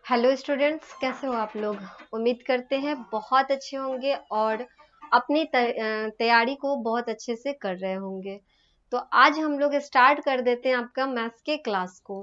Hello students, कैसे हो आप लोग। उम्मीद करते हैं बहुत अच्छे होंगे और अपनी तैयारी को बहुत अच्छे से कर रहे होंगे। तो आज हम लोग स्टार्ट कर देते हैं आपका मैथ्स के क्लास को।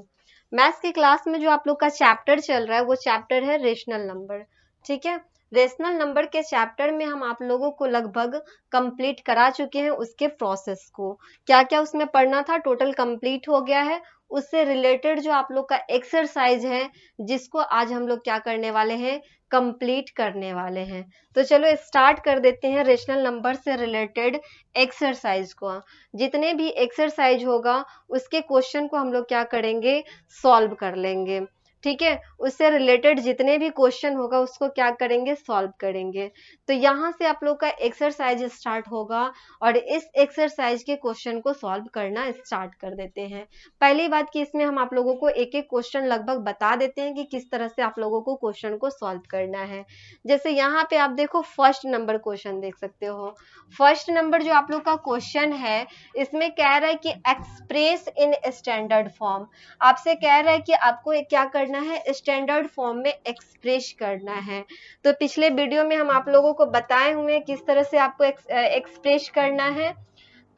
मैथ्स के क्लास में जो आप लोग का चैप्टर चल रहा है वो चैप्टर है रेशनल नंबर। ठीक है, रेशनल नंबर के चैप्टर में हम आप लोगों को लगभग कंप्लीट करा चुके हैं उसके प्रोसेस को। क्या क्या उसमें पढ़ना था टोटल कंप्लीट हो गया है। उससे रिलेटेड जो आप लोग का एक्सरसाइज है जिसको आज हम लोग क्या करने वाले हैं, कंप्लीट करने वाले हैं। तो चलो स्टार्ट कर देते हैं रेशनल नंबर से रिलेटेड एक्सरसाइज को। जितने भी एक्सरसाइज होगा उसके क्वेश्चन को हम लोग क्या करेंगे, सॉल्व कर लेंगे। ठीक है, उससे रिलेटेड जितने भी क्वेश्चन होगा उसको क्या करेंगे, सॉल्व करेंगे। तो यहाँ से आप लोग का एक्सरसाइज स्टार्ट होगा और इस एक्सरसाइज के क्वेश्चन को सॉल्व करना स्टार्ट कर देते हैं। पहली बात कि इसमें हम आप लोगों को एक एक क्वेश्चन लगभग बता देते हैं कि किस तरह से आप लोगों को क्वेश्चन को सॉल्व करना है। जैसे यहाँ पे आप देखो फर्स्ट नंबर क्वेश्चन देख सकते हो। फर्स्ट नंबर जो आप लोग का क्वेश्चन है इसमें कह रहा है कि एक्सप्रेस इन स्टैंडर्ड फॉर्म। आपसे कह रहा है कि आपको क्या करना है, स्टैंडर्ड फॉर्म में एक्सप्रेस करना है। तो पिछले वीडियो में हम आप लोगों को बताए हुए हैं किस तरह से आपको एक्सप्रेस करना है।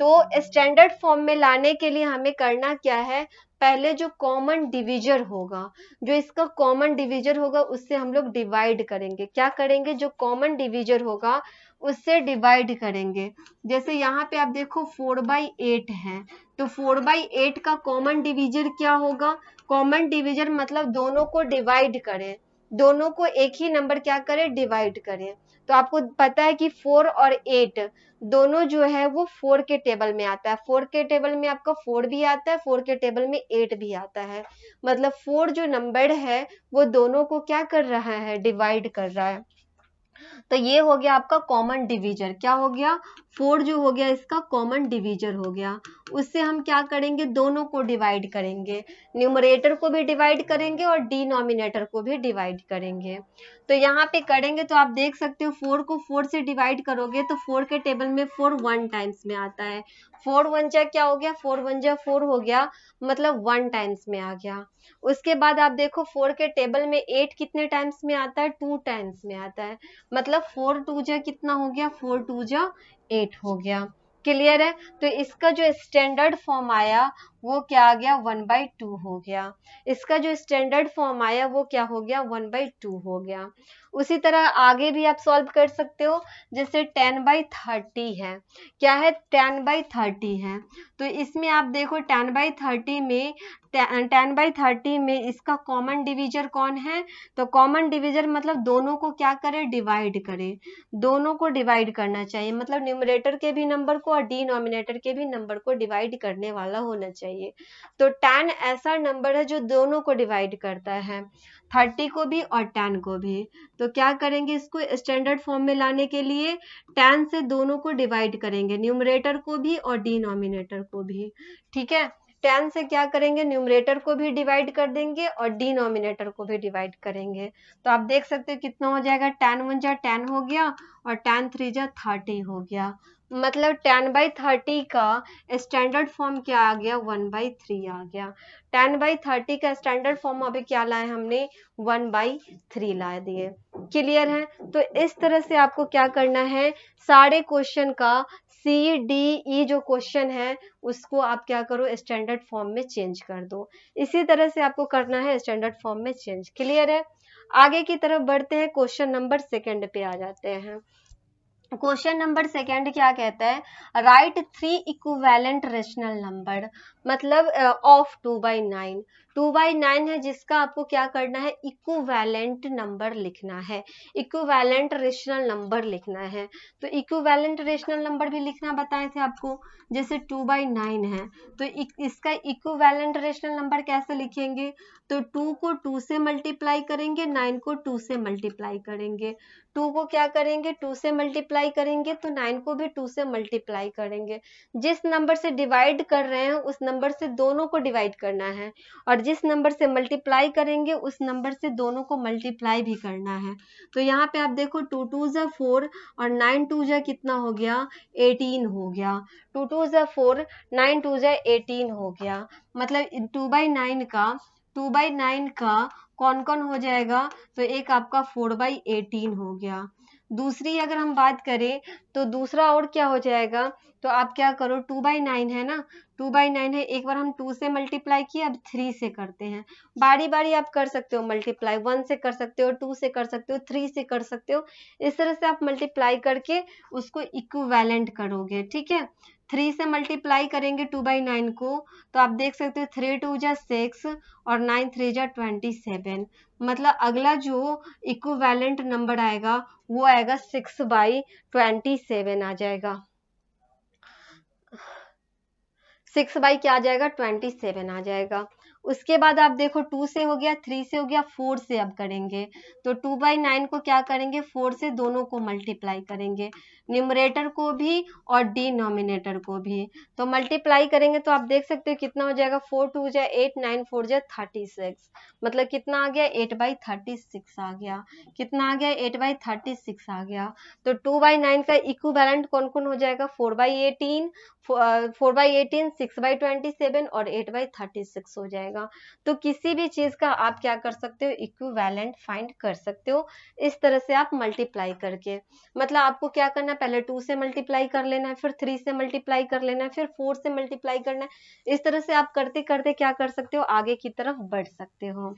तो स्टैंडर्ड फॉर्म में लाने के लिए हमें करना क्या है, पहले जो कॉमन डिविजर होगा, जो इसका कॉमन डिविजर होगा उससे हम लोग डिवाइड करेंगे। क्या करेंगे, जो कॉमन डिविजर होगा उससे डिवाइड करेंगे। जैसे यहाँ पे आप देखो 4/8 है, तो 4/8 का कॉमन डिविजर क्या होगा, कॉमन डिविजर मतलब दोनों को डिवाइड करें, दोनों को एक ही नंबर क्या करें, डिवाइड करें। तो आपको पता है कि 4 और 8 दोनों जो है वो 4 के टेबल में आता है। 4 के टेबल में आपका 4 भी आता है, 4 के टेबल में 8 भी आता है। मतलब 4 जो नंबर है वो दोनों को क्या कर रहा है, डिवाइड कर रहा है। तो ये हो गया आपका कॉमन डिवीजर। क्या हो गया, 4 जो हो गया इसका कॉमन डिवीजर हो गया। उससे हम क्या करेंगे, दोनों को डिवाइड करेंगे, न्यूमरेटर को भी डिवाइड करेंगे और डिनोमिनेटर को भी डिवाइड करेंगे। तो यहाँ पे करेंगे तो आप देख सकते हो 4 को 4 से डिवाइड करोगे तो 4 के टेबल में 4 1 टाइम्स में आता है। 4 1 जा क्या हो गया, 4 1 जा 4 हो गया, मतलब 1 टाइम्स में आ गया। उसके बाद आप देखो 4 के टेबल में 8 कितने टाइम्स में आता है, 2 टाइम्स में आता है। मतलब 4 2 जा कितना हो गया, 4 2 जा 8 हो गया। क्लियर है। तो इसका जो स्टैंडर्ड फॉर्म आया वो क्या आ गया, 1/2 हो गया। इसका जो स्टैंडर्ड फॉर्म आया वो क्या हो गया, 1/2 हो गया। उसी तरह आगे भी आप सॉल्व कर सकते हो। जैसे 10/30 है, क्या है, 10/30 है। तो इसमें आप देखो 10/30 में 10/30 में इसका कॉमन डिवीजर कौन है, तो कॉमन डिवीजर मतलब दोनों को क्या करे, डिवाइड करे। दोनों को डिवाइड करना चाहिए, मतलब न्यूमरेटर के भी नंबर को और डिनोमिनेटर के भी नंबर को डिवाइड करने वाला होना चाहिए। तो 10 ऐसा नंबर है जो दोनों को डिवाइड करता है, 30 को भी और 10 को भी। तो क्या करेंगे, इसको स्टैंडर्ड फॉर्म में लाने के लिए 10 से दोनों को डिवाइड करेंगे, न्यूमरेटर को भी और डिनोमिनेटर को भी। ठीक है, 10 से क्या करेंगे, न्यूमरेटर को भी डिवाइड कर देंगे और डिनोमिनेटर को भी डिवाइड करेंगे। तो आप देख सकते हो कितना हो जाएगा, 10 1 जा 10 हो गया और 10 3 जा 30 हो गया। मतलब 10/30 का स्टैंडर्ड फॉर्म क्या आ गया, 1/3 आ गया। 10/30 का स्टैंडर्ड फॉर्म अभी क्या लाए हमने, 1/3 ला दिए। क्लियर है। तो इस तरह से आपको क्या करना है, सारे क्वेश्चन का CDE जो क्वेश्चन है उसको आप क्या करो, स्टैंडर्ड फॉर्म में चेंज कर दो। इसी तरह से आपको करना है स्टैंडर्ड फॉर्म में चेंज। क्लियर है। आगे की तरफ बढ़ते हैं, क्वेश्चन नंबर सेकंड पे आ जाते हैं। क्वेश्चन नंबर सेकंड क्या कहता है, राइट 3 इक्विवेलेंट रेशनल नंबर, मतलब ऑफ 2/9। 2/9 है जिसका आपको क्या करना है, इक्विवेलेंट नंबर लिखना है, इक्विवेलेंट रेशनल नंबर लिखना है। तो इक्विवेलेंट रेशनल नंबर भी लिखना बताए थे आपको। जैसे 2/9 है तो इसका इक्विवेलेंट रेशनल नंबर कैसे लिखेंगे, तो 2 को 2 से मल्टीप्लाई करेंगे, 9 को 2 से मल्टीप्लाई करेंगे। 2 को क्या करेंगे, 2 से मल्टीप्लाई करेंगे तो 9 को भी 2 से मल्टीप्लाई करेंगे। जिस नंबर से डिवाइड कर रहे हैं उस नंबर से दोनों को डिवाइड करना है और जिस नंबर से मल्टीप्लाई करेंगे उस नंबर से दोनों को मल्टीप्लाई भी करना है। तो यहाँ पे आप देखो 2 2 जा 4 और 9 2 जा कितना हो गया, 18 हो गया। 2 2 जा 4, 9 2 जा 18 हो गया। मतलब 2/9 का 2/9 का कौन कौन हो जाएगा, तो एक आपका 4/18 हो गया। दूसरी अगर हम बात करें तो दूसरा और क्या हो जाएगा, तो आप क्या करो, 2/9 है ना, 2/9 है, एक बार हम 2 से मल्टीप्लाई किए, अब 3 से करते हैं। बारी बारी आप कर सकते हो मल्टीप्लाई, 1 से कर सकते हो, 2 से कर सकते हो, 3 से कर सकते हो। इस तरह से आप मल्टीप्लाई करके उसको इक्विवेलेंट करोगे, ठीक है। 3 से मल्टीप्लाई करेंगे 2/9 को, तो आप देख सकते हो 3 2 जा 6 और 9 3 जा 27। मतलब अगला जो इक्विवेलेंट नंबर आएगा वो आएगा 6/27 आ जाएगा। 6 बाई क्या आ जाएगा, 27 आ जाएगा। उसके बाद आप देखो 2 से हो गया, 3 से हो गया, 4 से अब करेंगे, तो 2/9 को क्या करेंगे, 4 से दोनों को मल्टीप्लाई करेंगे, न्यूमरेटर को भी और डिनोमिनेटर को भी। तो मल्टीप्लाई करेंगे तो आप देख सकते हो कितना हो जाएगा, 4 2 जा 8, 9 4 जा 36। मतलब कितना आ गया, 8/36 आ गया। कितना आ गया, 8/36 आ गया। तो 2/9 का इक्विवेलेंट कौन कौन हो जाएगा, 4/18, 4/18, 6/27 और 8/36 हो जाएगा। तो किसी भी चीज का आप क्या कर सकते हो, इक्विवेलेंट फाइंड कर सकते हो इस तरह से आप मल्टीप्लाई करके। मतलब आपको क्या करना है, पहले 2 से मल्टीप्लाई कर लेना है, फिर 3 से मल्टीप्लाई कर लेना है, फिर 4 से मल्टीप्लाई करना है। इस तरह से आप करते करते क्या कर सकते हो, आगे की तरफ बढ़ सकते हो।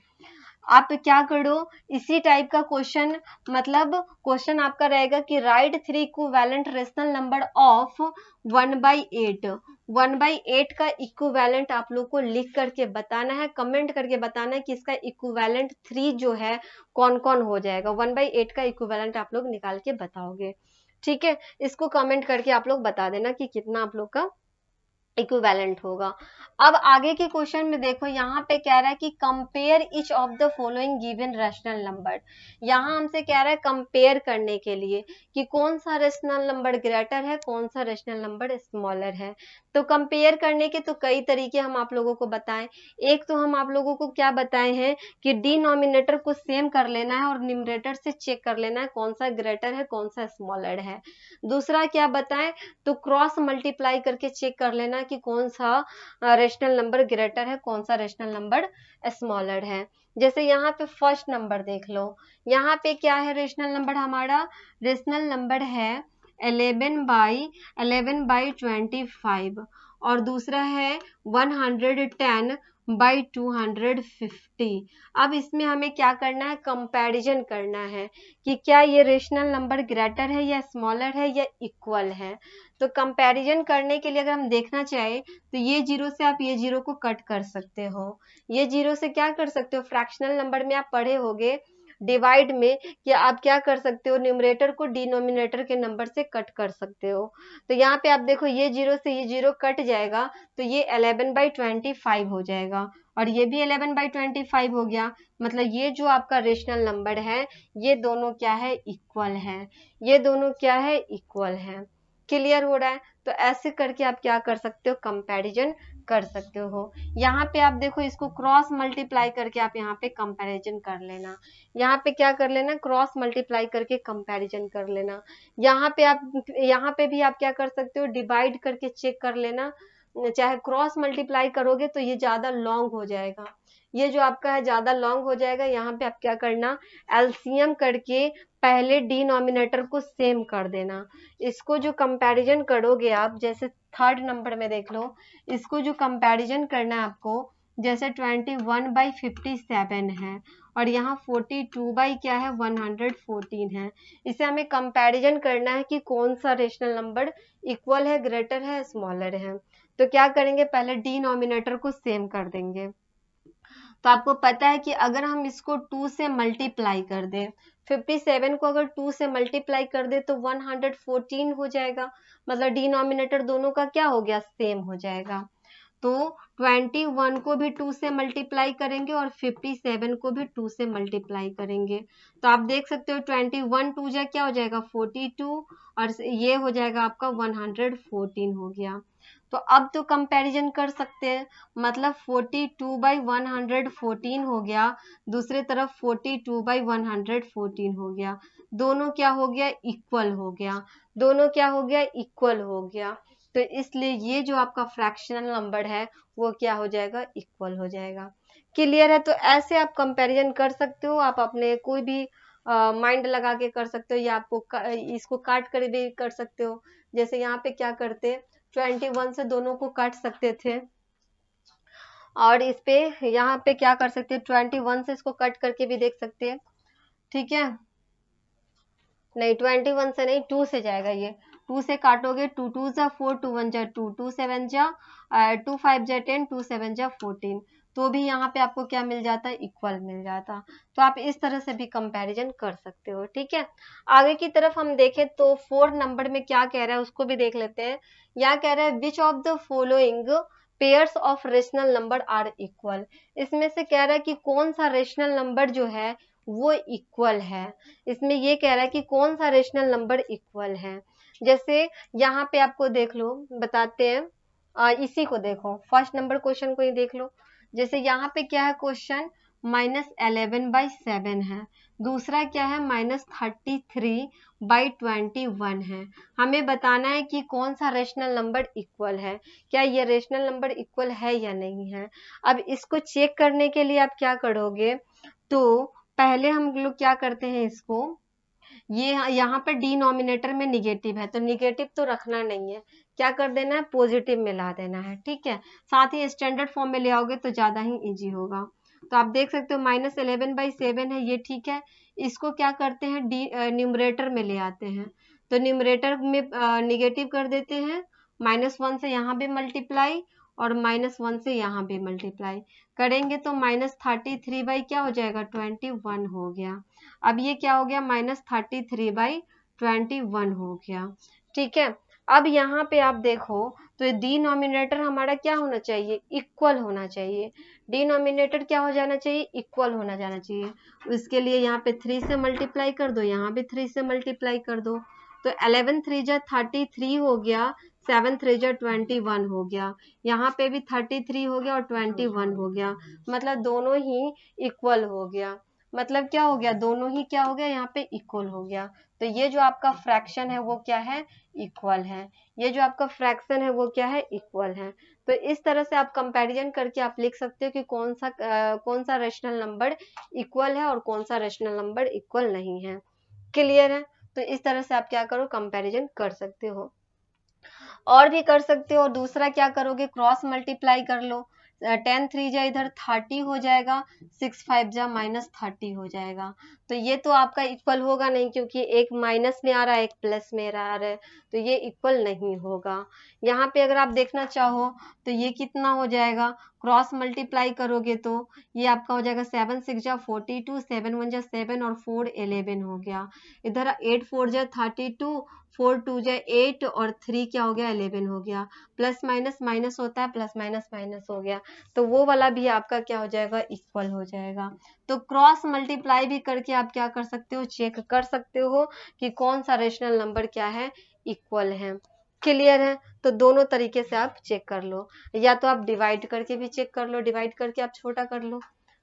आप क्या करो, इसी टाइप का क्वेश्चन, मतलब क्वेश्चन आपका रहेगा कि right 3 equivalent rational number of 1/8। 1/8 का इक्विवेलेंट आप लोग को लिख करके बताना है, कमेंट करके बताना है कि इसका इक्विवेलेंट 3 जो है कौन कौन हो जाएगा। 1/8 का इक्विवेलेंट आप लोग निकाल के बताओगे, ठीक है। इसको कमेंट करके आप लोग बता देना कि कितना आप लोग का इक्विवेलेंट होगा। अब आगे के क्वेश्चन में देखो, यहाँ पे कह रहा है कि compare each of the following given rational number. यहाँ हमसे कह रहा है कंपेयर करने के लिए कि कौन सा रैशनल नंबर ग्रेटर है, कौन सा रैशनल नंबर स्मॉलर है। तो कंपेयर करने के तो कई तरीके हम आप लोगों को बताएं। एक तो हम आप लोगों को क्या बताए हैं कि डिनोमिनेटर को सेम कर लेना है और न्यूमरेटर से चेक कर लेना है कौन सा ग्रेटर है, कौन सा स्मॉलर है। दूसरा क्या बताएं, तो क्रॉस मल्टीप्लाई करके चेक कर लेना कि कौन सा रेशनल नंबर ग्रेटर है, कौन सा रेशनल नंबर स्मॉलर है। जैसे यहाँ पे फर्स्ट नंबर देख लो, यहाँ पे क्या है रेशनल नंबर, हमारा रेशनल नंबर है 11/25 और दूसरा है 110/250। अब इसमें हमें क्या करना है, कंपैरिजन करना है कि क्या ये रेशनल नंबर ग्रेटर है या स्मॉलर है या इक्वल है। तो कंपैरिजन करने के लिए अगर हम देखना चाहें तो ये जीरो से आप ये जीरो को कट कर सकते हो। ये जीरो से क्या कर सकते हो, फ्रैक्शनल नंबर में आप पढ़े होगे डिवाइड में कि आप क्या कर सकते हो, न्यूमरेटर को डिनोमिनेटर के नंबर से कट कर सकते हो। तो यहाँ पे आप देखो ये जीरो से ये जीरो कट जाएगा तो ये 11/25 हो जाएगा और ये भी 11/25 हो गया। मतलब ये जो आपका रेशनल नंबर है ये दोनों क्या है, इक्वल है। ये दोनों क्या है, इक्वल है। क्लियर हो रहा है। तो ऐसे करके आप क्या कर सकते हो, कंपैरिजन कर सकते हो। यहाँ पे आप देखो इसको क्रॉस मल्टीप्लाई करके आप यहाँ पे कंपैरिजन कर लेना। यहाँ पे क्या कर लेना, क्रॉस मल्टीप्लाई करके कंपैरिजन कर लेना। यहाँ पे भी आप क्या कर सकते हो, डिवाइड करके चेक कर लेना। चाहे क्रॉस मल्टीप्लाई करोगे तो ये ज्यादा लॉन्ग हो जाएगा, ये जो आपका है ज्यादा लॉन्ग हो जाएगा। यहाँ पे आप क्या करना, एलसीएम करके पहले डिनोमिनेटर को सेम कर देना। इसको जो कंपैरिजन करोगे आप, जैसे थर्ड नंबर में देख लो, इसको जो कंपैरिजन करना है आपको, जैसे 21/57 है और यहाँ 42 बाई क्या है, 114 है। इसे हमें कंपैरिजन करना है कि कौन सा रेशनल नंबर इक्वल है, ग्रेटर है, स्मॉलर है। तो क्या करेंगे, पहले डिनोमिनेटर को सेम कर देंगे। तो आपको पता है कि अगर हम इसको 2 से मल्टीप्लाई कर दें, 57 को अगर 2 से मल्टीप्लाई कर दे तो 114 हो जाएगा। मतलब डिनोमिनेटर दोनों का क्या हो गया, सेम हो जाएगा। तो 21 को भी 2 से मल्टीप्लाई करेंगे और 57 को भी 2 से मल्टीप्लाई करेंगे। तो आप देख सकते हो 21 2 जा क्या हो जाएगा, 42 और ये हो जाएगा आपका 114 हो गया। तो अब तो कंपैरिजन कर सकते हैं, मतलब 42/114 हो गया, दूसरे तरफ 42/114 हो गया। दोनों क्या हो गया, इक्वल हो गया। दोनों क्या हो गया, इक्वल हो गया। तो इसलिए ये जो आपका फ्रैक्शनल नंबर है वो क्या हो जाएगा, इक्वल हो जाएगा। क्लियर है? तो ऐसे आप कंपैरिजन कर सकते हो, आप अपने कोई भी माइंड लगा के कर सकते हो, या आपको इसको काट कर भी कर सकते हो। जैसे यहाँ पे क्या करते, 21 से दोनों को काट सकते थे, और इस पे यहाँ पे क्या कर सकते हैं, 21 से इसको कट करके भी देख सकते हैं। ठीक है, नहीं 21 से नहीं, 2 से जाएगा ये। 2 से काटोगे, 2 2 जा 4, 2 1 जा 2, 2 7 जा 2 5 जा 10, 2 7 जा 14, तो भी यहाँ पे आपको क्या मिल जाता है, इक्वल मिल जाता। तो आप इस तरह से भी कंपैरिजन कर सकते हो। ठीक है, आगे की तरफ हम देखें तो 4 नंबर में क्या कह रहा है उसको भी देख लेते हैं। यहाँ कह रहा है which of the following pairs of rational number are equal. इसमें से कह रहा है कि कौन सा रेशनल नंबर जो है वो इक्वल है। इसमें ये कह रहा है कि कौन सा रेशनल नंबर इक्वल है। जैसे यहाँ पे आपको देख लो, बताते हैं, इसी को देखो, फर्स्ट नंबर क्वेश्चन को ही देख लो। जैसे यहाँ पे क्या है क्वेश्चन, -11/7 है, दूसरा क्या है -33/21 है। हमें बताना है कि कौन सा रेशनल नंबर इक्वल है, क्या ये रेशनल नंबर इक्वल है या नहीं है। अब इसको चेक करने के लिए आप क्या करोगे, तो पहले हम लोग क्या करते हैं, इसको ये यहाँ पर डिनोमिनेटर में निगेटिव है तो निगेटिव तो रखना नहीं है, क्या कर देना है, पॉजिटिव में ला देना है। ठीक है, साथ ही स्टैंडर्ड फॉर्म में ले आओगे तो ज्यादा ही इजी होगा। तो आप देख सकते हो -11/7 है, ये ठीक है। इसको क्या करते हैं, न्यूमरेटर में ले आते हैं, तो न्यूमरेटर में निगेटिव कर देते हैं, -1 से यहाँ भी मल्टीप्लाई और -1 से यहाँ भी मल्टीप्लाई करेंगे तो -33 क्या हो जाएगा, 21 हो गया। अब ये क्या हो गया, -33/21 हो गया। ठीक है, अब यहाँ पे आप देखो तो डिनोमिनेटर हमारा क्या होना चाहिए, इक्वल होना चाहिए। डिनोमिनेटर क्या हो जाना चाहिए, इक्वल होना जाना चाहिए। उसके लिए यहाँ पे 3 से मल्टीप्लाई कर दो, यहाँ भी 3 से मल्टीप्लाई कर दो, तो 11 3 जा 33 हो गया, 7 3 जा 21 हो गया, यहाँ पे भी 33 हो गया और 21 हो गया, मतलब दोनों ही इक्वल हो गया। मतलब क्या हो गया, दोनों ही क्या हो गया, यहाँ पे इक्वल हो गया। तो ये जो आपका फ्रैक्शन है वो क्या है, इक्वल है। ये जो आपका फ्रैक्शन है वो क्या है, इक्वल है। तो इस तरह से आप कंपैरिजन करके आप लिख सकते हो कि कौन सा रेशनल नंबर इक्वल है और कौन सा रेशनल नंबर इक्वल नहीं है। क्लियर है? तो इस तरह से आप क्या करो, कंपैरिजन कर सकते हो। और भी कर सकते हो, दूसरा क्या करोगे, क्रॉस मल्टीप्लाई कर लो। 10 3 जा इधर 30 हो जाएगा, 6 5 जा -30 हो जाएगा। तो ये तो आपका इक्वल होगा नहीं, क्योंकि एक माइनस में आ रहा है एक प्लस में आ रहा है, तो ये इक्वल नहीं होगा। यहाँ पे अगर आप देखना चाहो तो ये कितना हो जाएगा, क्रॉस मल्टीप्लाई करोगे तो ये आपका हो जाएगा 7 6 जा 42, 7 1 जा 7 और 4 11 हो गया। इधर 8 4 जा 32, 4 2 जा 8 और 3 क्या हो गया, 11 हो गया। प्लस माइनस माइनस होता है, प्लस माइनस माइनस हो गया, तो वो वाला भी आपका क्या हो जाएगा, इक्वल हो जाएगा। तो क्रॉस मल्टीप्लाई भी करके आप क्या कर सकते हो, चेक कर सकते हो कि कौन सा रेशनल नंबर क्या है, इक्वल है। क्लियर है? तो दोनों तरीके से आप चेक कर लो, या तो आप डिवाइड करके भी चेक कर लो, डिवाइड करके आप छोटा कर लो,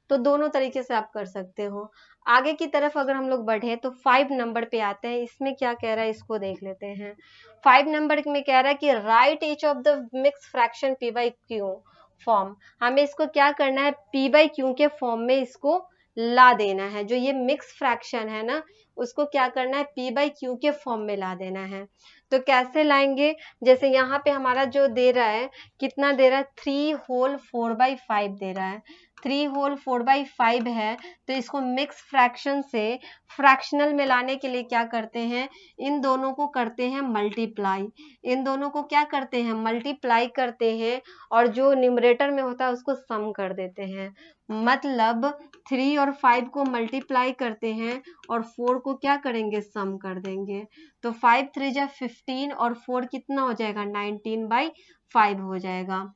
तो दोनों तरीके से आप कर सकते हो। आगे की तरफ अगर हम लोग बढ़े तो 5 नंबर पे आते हैं। इसमें क्या कह रहा है, इसको देख लेते हैं। 5 नंबर में कह रहा है कि right each of the mix fraction P by Q form. हमें इसको क्या करना है, पी बाई क्यू के फॉर्म में इसको ला देना है। जो ये मिक्स फ्रैक्शन है ना, उसको क्या करना है, पी बाई क्यू के फॉर्म में ला देना है। तो कैसे लाएंगे, जैसे यहाँ पे हमारा जो दे रहा है, कितना दे रहा है, 3 होल 4/5 दे रहा है। 3 होल 4/5 है, तो इसको मिक्स फ्रैक्शन से फ्रैक्शनल में लाने के लिए क्या करते हैं, इन दोनों को करते हैं मल्टीप्लाई। इन दोनों को क्या करते हैं, मल्टीप्लाई करते हैं, और जो न्यूमरेटर में होता है उसको सम कर देते हैं। मतलब 3 और 5 को मल्टीप्लाई करते हैं और 4 को क्या करेंगे, सम कर देंगे। तो 5 3 जा 15 और 4 कितना हो जाएगा, 19/5 हो जाएगा।